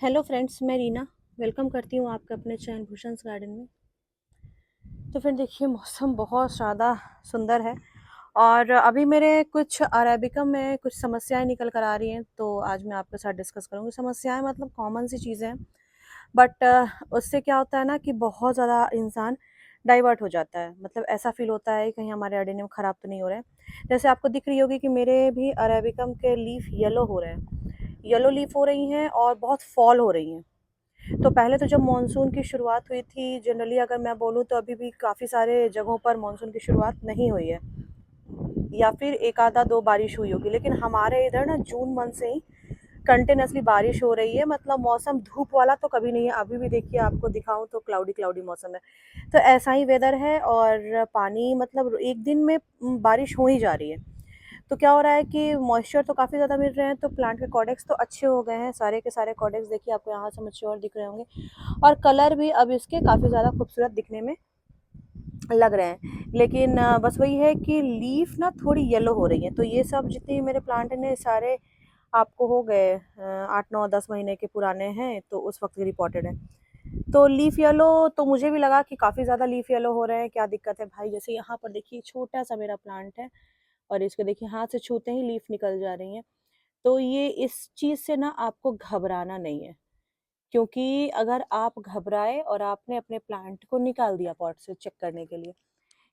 Hello friends, मैं Reena welcome करती हूँ आपके अपने चैनल भूषण्स गार्डन में। तो फिर देखिए, मौसम बहुत ज़्यादा सुंदर है और अभी मेरे कुछ अरेबिका में कुछ समस्याएं निकल कर आ रही हैं, तो आज मैं आपके साथ डिस्कस करूँगी। समस्याएं मतलब कॉमन सी चीज़ें हैं, बट उससे क्या होता है ना कि बहुत ज़्यादा इंसान डाइवर्ट हो जाता है। मतलब ऐसा फील होता है कहीं हमारे अडेनियम ख़राब तो नहीं हो रहे हैं। जैसे आपको दिख रही होगी कि मेरे भी अरेबिकम के लीफ येलो हो रहे हैं, येलो लीफ हो रही हैं और बहुत फॉल हो रही हैं। तो पहले तो जब मानसून की शुरुआत हुई थी, जनरली अगर मैं बोलूँ तो अभी भी काफ़ी सारे जगहों पर मानसून की शुरुआत नहीं हुई है, या फिर एक आधा दो बारिश हुई होगी। लेकिन हमारे इधर ना जून मंथ से ही कंटिन्यूसली बारिश हो रही है। मतलब मौसम धूप वाला तो कभी नहीं है। अभी भी देखिए, आपको दिखाऊं तो क्लाउडी क्लाउडी मौसम है। तो ऐसा ही वेदर है और पानी मतलब एक दिन में बारिश हो ही जा रही है। तो क्या हो रहा है कि मॉइस्चर तो काफ़ी ज़्यादा मिल रहे हैं, तो प्लांट के कॉडेक्स तो अच्छे हो गए हैं। सारे के सारे कॉडेक्स देखिए, आपको यहाँ से मैच्योर दिख रहे होंगे और कलर भी अब इसके काफ़ी ज़्यादा खूबसूरत दिखने में लग रहे हैं। लेकिन बस वही है कि लीफ ना थोड़ी येलो हो रही है। तो ये सब जितने मेरे प्लांट ने सारे आपको हो गए 8 9 10 महीने के पुराने हैं, तो उस वक्त के रिपोर्टेड है। तो लीफ येलो, तो मुझे भी लगा कि काफ़ी ज़्यादा लीफ येलो हो रहे हैं, क्या दिक्कत है भाई। जैसे यहाँ पर देखिए, छोटा सा मेरा प्लांट है और इसको देखिए, हाथ से छूते ही लीफ निकल जा रही हैं। तो ये इस चीज़ से ना आपको घबराना नहीं है, क्योंकि अगर आप घबराए और आपने अपने प्लांट को निकाल दिया पॉट से चेक करने के लिए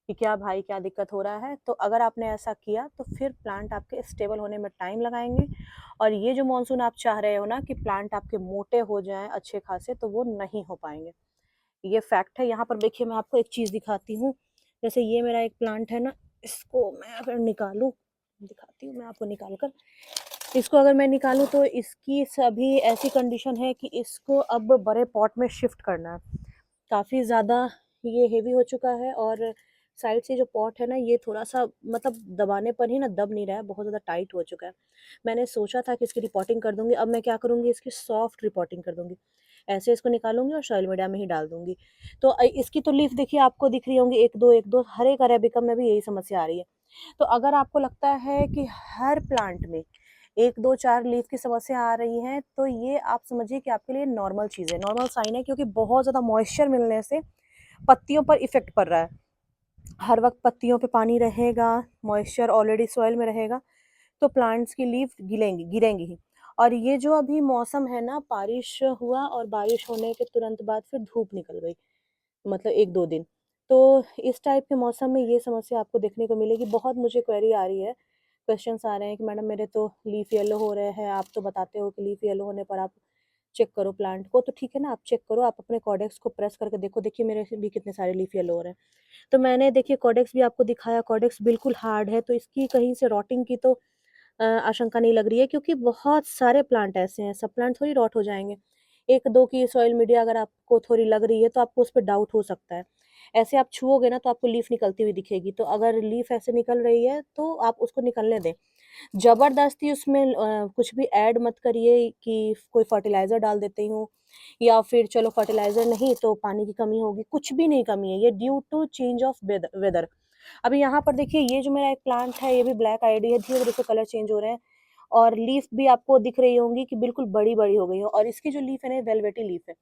कि क्या भाई क्या दिक्कत हो रहा है, तो अगर आपने ऐसा किया तो फिर प्लांट आपके स्टेबल होने में टाइम लगाएंगे। और ये जो मानसून आप चाह रहे हो ना कि प्लांट आपके मोटे हो जाएं अच्छे खासे, तो वो नहीं हो पाएंगे। ये फैक्ट है। यहाँ पर देखिए, मैं आपको एक चीज़ दिखाती हूँ। जैसे ये मेरा एक प्लांट है ना, इसको मैं अगर निकालूं, दिखाती हूँ मैं आपको निकाल कर। इसको अगर मैं निकालूँ तो इसकी सभी ऐसी कंडीशन है कि इसको अब बड़े पॉट में शिफ्ट करना है। काफ़ी ज़्यादा ये हेवी हो चुका है और साइड से जो पॉट है ना, ये थोड़ा-सा मतलब दबाने पर ही ना दब नहीं रहा है, बहुत ज़्यादा टाइट हो चुका है। मैंने सोचा था कि इसकी रिपोर्टिंग कर दूँगी, अब मैं क्या करूँगी, इसकी सॉफ्ट रिपोर्टिंग कर दूँगी। ऐसे इसको निकालूँगी और सोइल मीडिया में ही डाल दूँगी। तो इसकी तो लीफ देखिए, आपको दिख रही होंगी 1-2 हर एक अरेबिका में भी यही समस्या आ रही है। तो अगर आपको लगता है कि हर प्लांट में 1-2 4 लीफ की समस्या आ रही है, तो ये आप समझिए कि आपके लिए नॉर्मल चीज़ है, नॉर्मल साइन है। क्योंकि बहुत ज़्यादा मॉइस्चर मिलने से पत्तियों पर इफ़ेक्ट पड़ रहा है। हर वक़्त पत्तियों पे पानी रहेगा, मॉइस्चर ऑलरेडी सॉइल में रहेगा, तो प्लांट्स की लीफ गिरेंगी ही। और ये जो अभी मौसम है ना, बारिश हुआ और बारिश होने के तुरंत बाद फिर धूप निकल गई, मतलब 1-2 दिन। तो इस टाइप के मौसम में ये समस्या आपको देखने को मिलेगी। बहुत मुझे क्वेरी आ रही है, क्वेश्चंस आ रहे हैं कि मैडम मेरे तो लीफ येलो हो रहे हैं, आप तो बताते हो कि लीफ येलो होने पर आप चेक करो प्लांट को। तो ठीक है ना, आप चेक करो, आप अपने कॉर्डेक्स को प्रेस करके देखो। देखिए, मेरे भी कितने सारे लीफ येलो हो रहे हैं। तो मैंने देखिए कॉर्डेक्स भी आपको दिखाया, कॉर्डेक्स बिल्कुल हार्ड है, तो इसकी कहीं से रॉटिंग की तो आशंका नहीं लग रही है। क्योंकि बहुत सारे प्लांट ऐसे हैं, सब प्लांट थोड़ी रॉट हो जाएँगे। 1-2 की सॉइल मीडिया अगर आपको थोड़ी लग रही है, तो आपको उस पे डाउट हो सकता है। ऐसे आप छुओगे ना, तो आपको लीफ निकलती हुई दिखेगी, तो अगर लीफ ऐसे निकल रही है तो आप उसको निकलने दें। ज़बरदस्ती उसमें कुछ भी ऐड मत करिए कि कोई फर्टिलाइज़र डाल देती हूँ, या फिर चलो फर्टिलाइज़र नहीं तो पानी की कमी होगी, कुछ भी नहीं कमी है, ये due to change of weather. अभी यहाँ पर देखिए, ये जो मेरा एक प्लांट है, ये भी ब्लैक आईडी है, धीरे-धीरे से कलर चेंज हो रहे हैं और लीफ भी आपको दिख रही होंगी कि बिल्कुल बड़ी-बड़ी हो गई है और इसकी जो लीफ है ना, वेलवेटी लीफ है।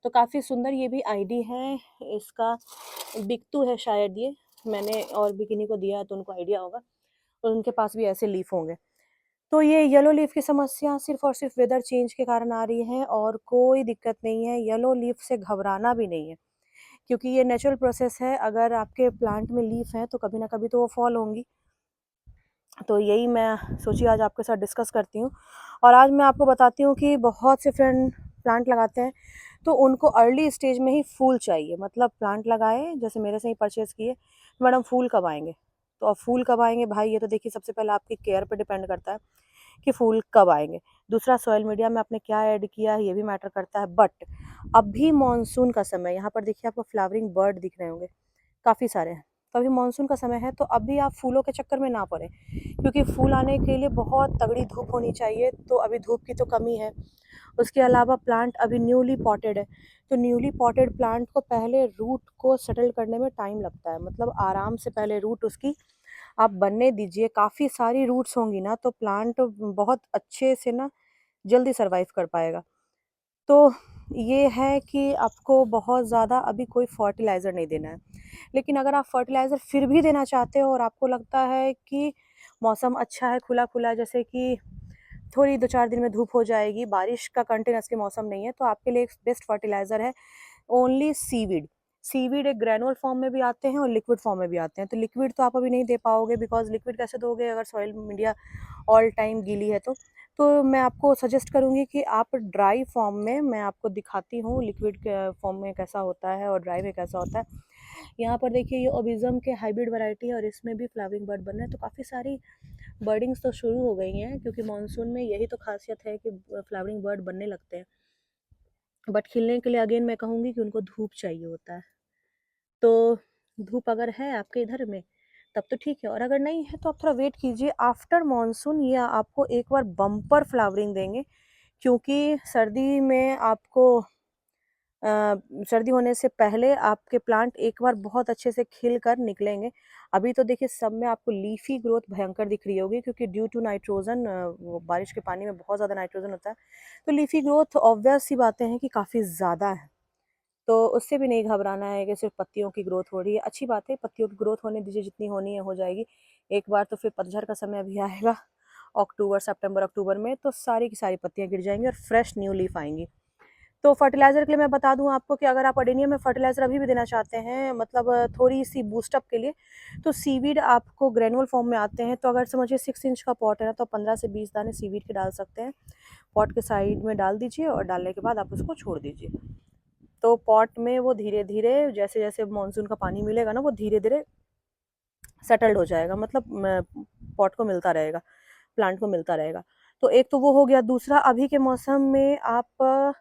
तो काफ़ी सुंदर ये भी आईडी है। इसका बिट्टू है शायद ये, मैंने और भी किन्हीं को दिया है तो उनको आइडिया होगा और उनके पास भी ऐसे लीफ होंगे। तो ये येलो लीफ की समस्या सिर्फ़ और सिर्फ़ वेदर चेंज के कारण आ रही है और कोई दिक्कत नहीं है, येलो लीफ से घबराना भी नहीं है, क्योंकि ये नेचुरल प्रोसेस है। अगर आपके प्लांट में लीफ है तो कभी ना कभी तो वो फॉल होंगी। तो यही मैं सोची आज आपके साथ डिस्कस करती हूँ। और आज मैं आपको बताती हूँ कि बहुत से फ्रेंड प्लांट लगाते हैं, तो उनको अर्ली स्टेज में ही फूल चाहिए। मतलब प्लांट लगाए, जैसे मेरे से ही परचेज़ किए, मैडम फूल कब आएँगे? तो अब फूल कब आएँगे भाई, ये तो देखिए सबसे पहले आपकी केयर पे डिपेंड करता है कि फूल कब आएँगे। दूसरा, सॉइल मीडिया में आपने क्या ऐड किया है, ये भी मैटर करता है। बट अभी मानसून का समय, यहाँ पर देखिए आपको फ्लावरिंग बर्ड दिख रहे होंगे, काफ़ी सारे हैं। तो अभी मानसून का समय है, तो अभी आप फूलों के चक्कर में ना पड़ें, क्योंकि फूल आने के लिए बहुत तगड़ी धूप होनी चाहिए, तो अभी धूप की तो कमी है। उसके अलावा प्लांट अभी न्यूली पॉटेड है, तो न्यूली पॉटेड प्लांट को पहले रूट को सेटल करने में टाइम लगता है। मतलब आराम से पहले रूट उसकी आप बनने दीजिए। काफ़ी सारी रूट्स होंगी ना, तो प्लांट बहुत अच्छे से ना जल्दी सर्वाइव कर पाएगा। तो ये है कि आपको बहुत ज़्यादा अभी कोई फर्टिलाइज़र नहीं देना है। लेकिन अगर आप फर्टिलाइज़र फिर भी देना चाहते हो और आपको लगता है कि मौसम अच्छा है, खुला-खुला, जैसे कि थोड़ी 2-4 दिन में धूप हो जाएगी, बारिश का कंटिन्यूअस के मौसम नहीं है, तो आपके लिए एक बेस्ट फर्टिलाइज़र है ओनली सीवीड। सीवीड एक ग्रैन्युल फॉर्म में भी आते हैं और लिक्विड फॉर्म में भी आते हैं। तो लिक्विड तो आप अभी नहीं दे पाओगे, बिकॉज़ लिक्विड कैसे दोगे अगर सॉइल मीडिया ऑल टाइम गीली है तो। तो मैं आपको सजेस्ट करूँगी कि आप ड्राई फॉर्म में, मैं आपको दिखाती हूँ लिक्विड के फॉर्म में कैसा होता है और ड्राई में कैसा होता है। यहाँ पर देखिए ये ओबिज़म के हाइब्रिड वैरायटी है और इसमें भी फ्लावरिंग बर्ड बन रहे हैं, तो काफ़ी सारी बर्डिंग्स तो शुरू हो गई हैं, क्योंकि मानसून में यही तो खासियत है कि फ्लावरिंग बर्ड बनने लगते हैं। बट खिलने के लिए अगेन मैं कहूँगी कि उनको धूप चाहिए होता है। तो धूप अगर है आपके इधर में तब तो ठीक है, और अगर नहीं है तो आप थोड़ा वेट कीजिए। आफ्टर मानसून ये आपको एक बार बम्पर फ्लावरिंग देंगे, क्योंकि सर्दी में आपको अ, सर्दी होने से पहले आपके प्लांट एक बार बहुत अच्छे से खिल कर निकलेंगे। अभी तो देखिए सब में आपको लीफी ग्रोथ भयंकर दिख रही होगी, क्योंकि ड्यू टू नाइट्रोजन, वो बारिश के पानी में बहुत ज़्यादा नाइट्रोजन होता है। तो लीफी ग्रोथ ऑब्वियस सी बातें हैं कि काफ़ी ज़्यादा है। तो उससे भी नहीं घबराना है कि सिर्फ पत्तियों की ग्रोथ हो रही है। अच्छी बात है, पत्तियों की ग्रोथ होने दीजिए, जितनी होनी है हो जाएगी। एक बार तो फिर पतझड़ का समय भी आएगा, अक्टूबर, सितंबर, अक्टूबर में, तो सारी की सारी पत्तियाँ गिर जाएँगी और फ्रेश न्यू लीफ आएँगी। तो फर्टिलाइज़र के लिए मैं बता दूँ आपको कि अगर आप अडेनियम में फर्टिलाइज़र अभी भी देना चाहते हैं, मतलब थोड़ी-सी बूस्ट अप के लिए, तो सीवीड आपको ग्रैन्युल फॉर्म में आते हैं। तो अगर समझिए 6 इंच का पॉट है ना, तो 15 से 20 दाने सीवीड के डाल सकते हैं। पॉट के साइड में डाल दीजिए और डालने के बाद आप उसको छोड़ दीजिए। तो पॉट में वो धीरे-धीरे, जैसे-जैसे मानसून का पानी मिलेगा ना, वो धीरे-धीरे सेटल्ड हो जाएगा, मतलब पॉट को मिलता रहेगा, प्लांट को मिलता रहेगा। तो एक तो वो हो गया। दूसरा, अभी के मौसम में आप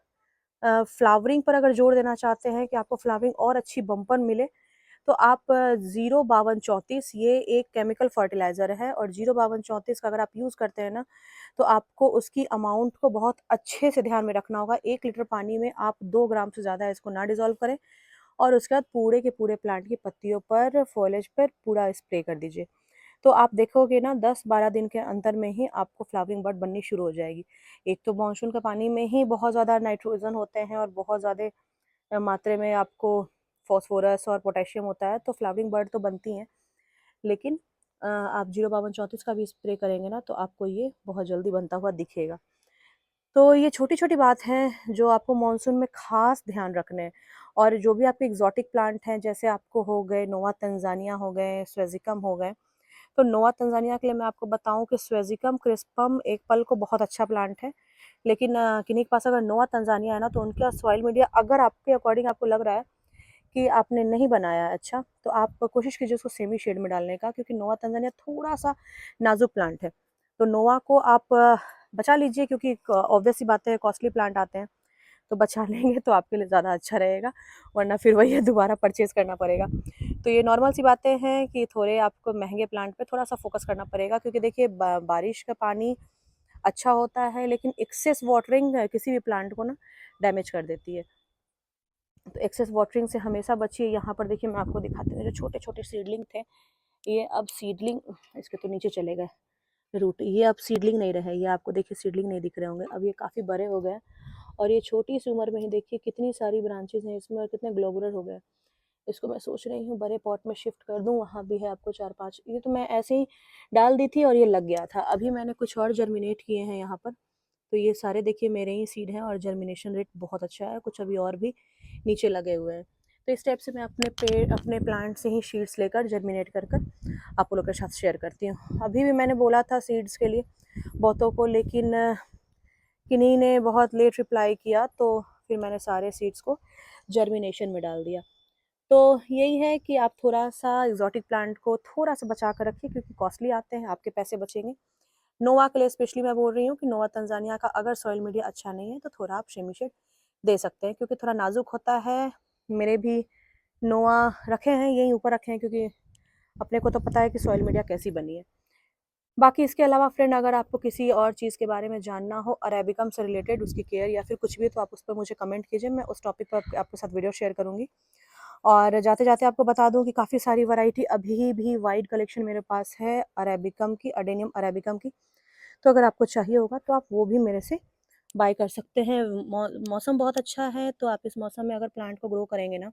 फ्लावरिंग पर अगर जोर देना चाहते हैं कि आपको फ्लावरिंग और अच्छी बम्पर मिले, तो आप 05234, ये एक केमिकल फर्टिलाइज़र है, और 05234 का अगर आप यूज़ करते हैं ना, तो आपको उसकी अमाउंट को बहुत अच्छे से ध्यान में रखना होगा। 1 लीटर पानी में आप 2 ग्राम से ज़्यादा इसको ना डिज़ोल्व करें, और उसके बाद पूरे के पूरे प्लांट की पत्तियों पर, फॉलेज पर पूरा स्प्रे कर दीजिए। तो आप देखोगे ना 10-12 दिन के अंतर में ही आपको फ्लावरिंग बड बननी शुरू हो जाएगी। एक तो मानसून का पानी में ही बहुत ज़्यादा नाइट्रोजन होते हैं और बहुत ज़्यादा मात्रा में आपको फ़ॉस्फ़ोरस और पोटेशियम होता है, तो फ्लावरिंग बर्ड तो बनती हैं। लेकिन आप 05234 का भी स्प्रे करेंगे ना, तो आपको ये बहुत जल्दी बनता हुआ दिखेगा। तो ये छोटी-छोटी बात हैं जो आपको मानसून में ख़ास ध्यान रखने हैं। और जो भी आपके एक्ज़ोटिक प्लांट हैं, जैसे आपको हो गए नोवा तंज़ानिया हो गए, स्वेज़िकम हो गए। तो नोवा तंज़ानिया के लिए मैं आपको बताऊँ कि स्वेज़िकम क्रिस्पम एक पल को बहुत अच्छा प्लांट है। लेकिन किन्हीं के पास अगर नोवा तंज़ानिया है ना, तो उनका सॉइल मीडिया अगर आपके अकॉर्डिंग आपको लग रहा है कि आपने नहीं बनाया है अच्छा, तो आप कोशिश कीजिए उसको सेमी शेड में डालने का, क्योंकि नोवा तंज़ानिया थोड़ा-सा नाज़ुक प्लांट है। तो नोवा को आप बचा लीजिए, क्योंकि ऑब्वियस सी बात है, कॉस्टली प्लांट आते हैं, तो बचा लेंगे तो आपके लिए ज़्यादा अच्छा रहेगा, वरना फिर वही है, दोबारा परचेज़ करना पड़ेगा। तो ये नॉर्मल सी बातें हैं कि थोड़े आपको महँगे प्लांट पे थोड़ा-सा फ़ोकस करना पड़ेगा, क्योंकि देखिए बारिश का पानी अच्छा होता है, लेकिन एक्सेस वाटरिंग किसी भी प्लांट को ना डैमेज कर देती है। तो एक्सेस वाटरिंग से हमेशा बचिए। यहाँ पर देखिए मैं आपको दिखाती हूँ, जो छोटे-छोटे सीडलिंग थे, ये अब सीडलिंग, इसके तो नीचे चले गए रूट, ये अब सीडलिंग नहीं रहे, ये आपको देखिए सीडलिंग नहीं दिख रहे होंगे, अब ये काफ़ी बड़े हो गए हैं, और ये छोटी सी उम्र में ही देखिए कितनी सारी ब्रांचेज़ हैं इसमें और कितने ग्लोबुलर हो गए। इसको मैं सोच रही हूँ बड़े पॉट में शिफ्ट कर दूँ, वहाँ भी है आपको 4-5, ये तो मैं ऐसे ही डाल दी थी और ये लग गया था। अभी मैंने कुछ और जर्मिनेट किए हैं यहाँ पर, तो ये सारे देखिए मेरे ही सीड हैं और जर्मिनेशन रेट बहुत अच्छा है, कुछ अभी और भी नीचे लगे हुए हैं। तो इस टाइप से मैं अपने पेड़, अपने प्लांट से ही सीड्स लेकर जर्मिनेट कर कर आप लोग के साथ शेयर करती हूँ। अभी भी मैंने बोला था सीड्स के लिए बहुतों को, लेकिन किन्हीं ने बहुत लेट रिप्लाई किया, तो फिर मैंने सारे सीड्स को जर्मिनेशन में डाल दिया। तो यही है कि आप थोड़ा-सा एक्ज़ोटिक प्लांट को थोड़ा-सा बचा कर रखिए, क्योंकि कॉस्टली आते हैं, आपके पैसे बचेंगे। नोवा के लिए स्पेशली मैं बोल रही हूँ कि नोवा तंज़ानिया का अगर सॉइल मीडिया अच्छा नहीं है, तो थोड़ा आप शेमी शेड दे सकते हैं, क्योंकि थोड़ा नाज़ुक होता है। मेरे भी नोवा रखे हैं, यहीं ऊपर रखे हैं, क्योंकि अपने को तो पता है कि सॉइल मीडिया कैसी बनी है। बाकी इसके अलावा फ्रेंड, अगर आपको किसी और चीज़ के बारे में जानना हो अरेबिकम से रिलेटेड, उसकी केयर या फिर कुछ भी, तो आप उस पर मुझे कमेंट कीजिए, मैं उस टॉपिक पर आपके साथ वीडियो शेयर करूँगी। और जाते-जाते आपको बता दूँ कि काफ़ी सारी वैरायटी अभी भी वाइड कलेक्शन मेरे पास है अरेबिकम की, अडेनियम अरेबिकम की। तो अगर आपको चाहिए होगा तो आप वो भी मेरे से बाय कर सकते हैं। मौसम बहुत अच्छा है, तो आप इस मौसम में अगर प्लांट को ग्रो करेंगे ना,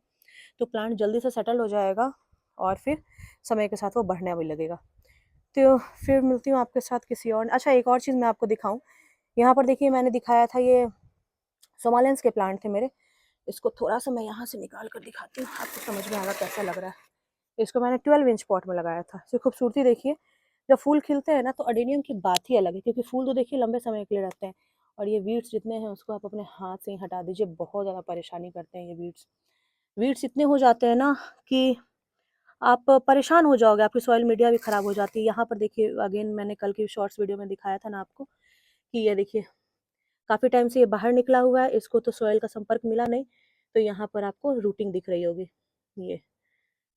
तो प्लांट जल्दी से सेटल हो जाएगा और फिर समय के साथ वो बढ़ने भी लगेगा। तो फिर मिलती हूँ आपके साथ किसी और। अच्छा, एक और चीज़ मैं आपको दिखाऊँ, यहाँ पर देखिए मैंने दिखाया था ये सोमालेंस के प्लांट थे मेरे। इसको थोड़ा-सा मैं यहाँ से निकाल कर दिखाती हूँ, आपको समझ में आएगा कैसा लग रहा है। इसको मैंने 12 इंच पॉट में लगाया था। इसकी खूबसूरती देखिए, जब फूल खिलते हैं ना तो अडेनियम की बात ही अलग है, क्योंकि फूल तो देखिए लंबे समय के लिए रहते हैं। और ये वीड्स जितने हैं उसको आप अपने हाथ से ही हटा दीजिए, बहुत ज़्यादा परेशानी करते हैं ये वीड्स। वीड्स इतने हो जाते हैं ना कि आप परेशान हो जाओगे, आपकी सॉइल मीडिया भी खराब हो जाती है। यहाँ पर देखिए अगेन मैंने कल की शॉर्ट्स वीडियो में दिखाया था ना आपको, कि ये देखिए काफ़ी टाइम से ये बाहर निकला हुआ है, इसको तो सॉइल का संपर्क मिला नहीं, तो यहाँ पर आपको रूटिंग दिख रही होगी ये।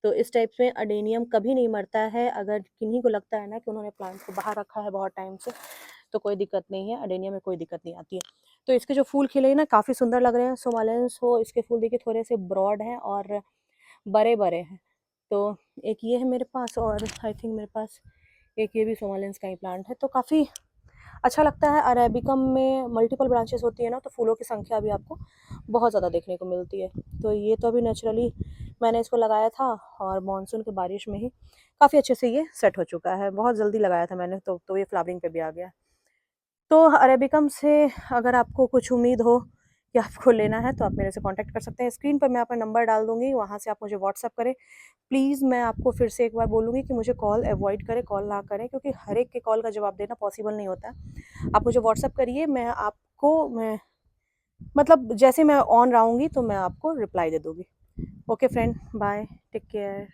तो इस टाइप में अडेनियम कभी नहीं मरता है। अगर किन्हीं को लगता है ना कि उन्होंने प्लांट को बाहर रखा है बहुत टाइम से, तो कोई दिक्कत नहीं है, अडेनियम में कोई दिक्कत नहीं आती है। तो इसके जो फूल खिले हैं ना काफ़ी सुंदर लग रहे हैं। सोमालेंस हो, इसके फूल देखिए थोड़े से ब्रॉड हैं और बड़े-बड़े हैं। तो एक ये है मेरे पास, और आई थिंक मेरे पास एक ये भी सोमालेंस का ही प्लांट है। तो काफ़ी अच्छा लगता है। अरेबिकम में मल्टीपल ब्रांचेस होती है ना, तो फूलों की संख्या भी आपको बहुत ज़्यादा देखने को मिलती है। तो ये तो अभी नेचुरली मैंने इसको लगाया था, और मानसून की बारिश में ही काफ़ी अच्छे से ये सेट हो चुका है। बहुत जल्दी लगाया था मैंने, तो ये फ्लावरिंग पे भी आ गया। तो अरेबिकम से अगर आपको कुछ उम्मीद हो कि आपको लेना है, तो आप मेरे से कॉन्टैक्ट कर सकते हैं। स्क्रीन पर मैं अपना नंबर डाल दूँगी, वहाँ से आप मुझे व्हाट्सएप करें। प्लीज़ मैं आपको फिर से एक बार बोलूँगी कि मुझे कॉल अवॉइड करें, कॉल ना करें, क्योंकि हर एक के कॉल का जवाब देना पॉसिबल नहीं होता है। आप मुझे व्हाट्सएप करिए, मैं मतलब जैसे मैं ऑन रहूँगी तो मैं आपको रिप्लाई दे दूँगी। Okay friend, bye, take care.